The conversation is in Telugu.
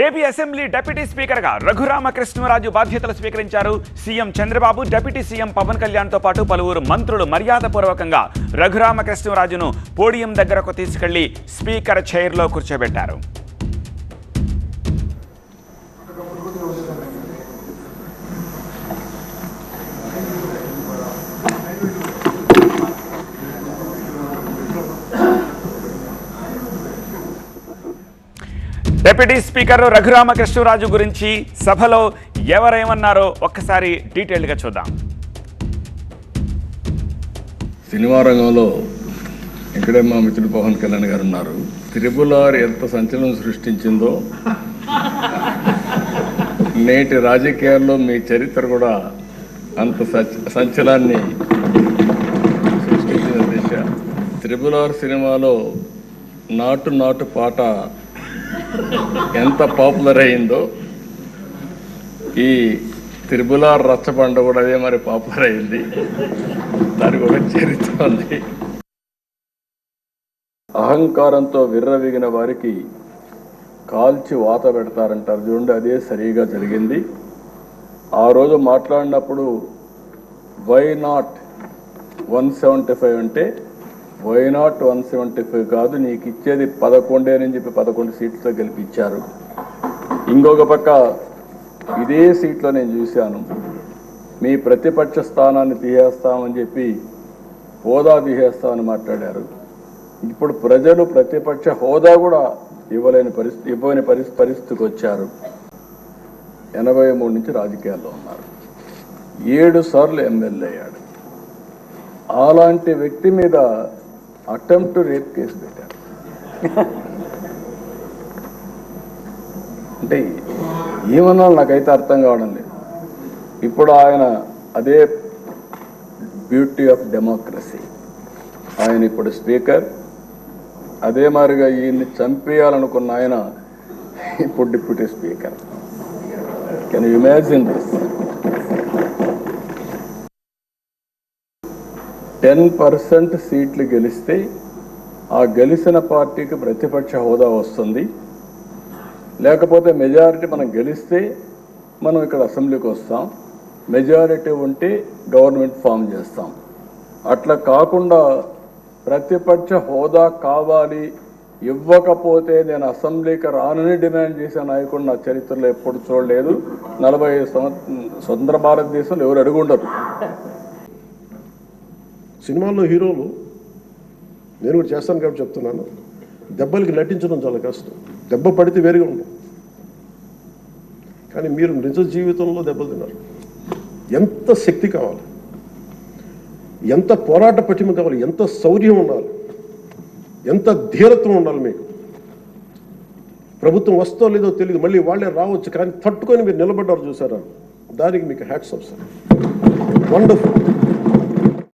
ఏపీ అసెంబ్లీ డిప్యూటీ స్పీకర్గా రఘురామకృష్ణరాజు బాధ్యతలు స్వీకరించారు. CM Chandrababu, deputy CM Pavan కళ్యాణ్తో పాటు పలువురు మంత్రులు మర్యాదపూర్వకంగా రఘురామకృష్ణరాజును పోడియం దగ్గరకు తీసుకెళ్లి స్పీకర్ చైర్లో కూర్చోబెట్టారు. డిప్యూటీ స్పీకర్ రఘురామకృష్ణరాజు గురించి సభలో ఎవరేమన్నారో ఒక్కసారి డీటెయిల్గా చూద్దాం. సినిమా రంగంలో ఇక్కడే మా మిత్రుడు పవన్ కళ్యాణ్ గారు ఉన్నారు. త్రిపుల్ ఎంత సంచలనం సృష్టించిందో నేటి రాజకీయాల్లో మీ చరిత్ర కూడా అంత సంచలనాన్ని సృష్టించిన దిశ. త్రిపుల్ సినిమాలో నాటు నాటు పాట ఎంత పాపులర్ అయిందో ఈ త్రిపుల్ రచ్చబండ కూడా అదే మరి పాపులర్ అయింది. దానికి ఒక చరిత్ర ఉంది. అహంకారంతో విర్రవీగిన వారికి కాల్చి వాత పెడతారంటారు చూడండి, అదే సరిగా జరిగింది. ఆ రోజు మాట్లాడినప్పుడు వై నాట్ 175 అంటే వై నాట్ 175 కాదు, నీకు ఇచ్చేది 11 అని చెప్పి 11 సీట్లతో గెలిపించారు. ఇంకొక పక్క ఇదే సీట్లో నేను చూశాను, మీ ప్రతిపక్ష స్థానాన్ని తీసేస్తామని చెప్పి హోదా తీసేస్తామని మాట్లాడారు. ఇప్పుడు ప్రజలు ప్రతిపక్ష హోదా కూడా ఇవ్వని పరిస్థితికి వచ్చారు. 83 నుంచి రాజకీయాల్లో ఉన్నారు, 7 సార్లు ఎమ్మెల్యే అయ్యాడు. అలాంటి వ్యక్తి మీద అటెంప్ట్ రేప్ కేసు పెట్టారు. అంటే ఏమన్నా నాకైతే అర్థం కావడం లేదు. ఇప్పుడు ఆయన అదే బ్యూటీ ఆఫ్ డెమోక్రసీ, ఆయన ఇప్పుడు స్పీకర్. అదే మాదిరిగా ఈయన్ని చంపేయాలనుకున్న ఆయన ఇప్పుడు deputy speaker. Can you imagine this? 10% సీట్లు గెలిస్తే ఆ గెలిచిన పార్టీకి ప్రతిపక్ష హోదా వస్తుంది. లేకపోతే మెజారిటీ మనం గెలిస్తే మనం ఇక్కడ అసెంబ్లీకి వస్తాం, మెజారిటీ ఉంటే గవర్నమెంట్ ఫామ్ చేస్తాం. అట్లా కాకుండా ప్రతిపక్ష హోదా కావాలి, ఇవ్వకపోతే నేను అసెంబ్లీకి రానని డిమాండ్ చేసే నాయకుడు నా చరిత్రలో ఎప్పుడు చూడలేదు. 45 స్వతంత్ర భారతదేశంలో ఎవరు అడుగుండరు. సినిమాల్లో హీరోలు నేను కూడా చేస్తాను కాబట్టి చెప్తున్నాను, దెబ్బలకి నటించడం చాలా కష్టం. దెబ్బ పడితే వేరుగా ఉండదు, కానీ మీరు నిజ జీవితంలో దెబ్బలు తిన్నారు. ఎంత శక్తి కావాలి, ఎంత పోరాట పటిమ కావాలి, ఎంత శౌర్యం ఉండాలి, ఎంత ధీరత్వం ఉండాలి. మీకు ప్రభుత్వం వస్తో లేదో తెలియదు, మళ్ళీ వాళ్ళే రావచ్చు, కానీ తట్టుకొని మీరు నిలబడ్డారు చూసారా, దానికి మీకు హ్యాట్స్ ఆఫ్ సార్. వండర్ఫుల్.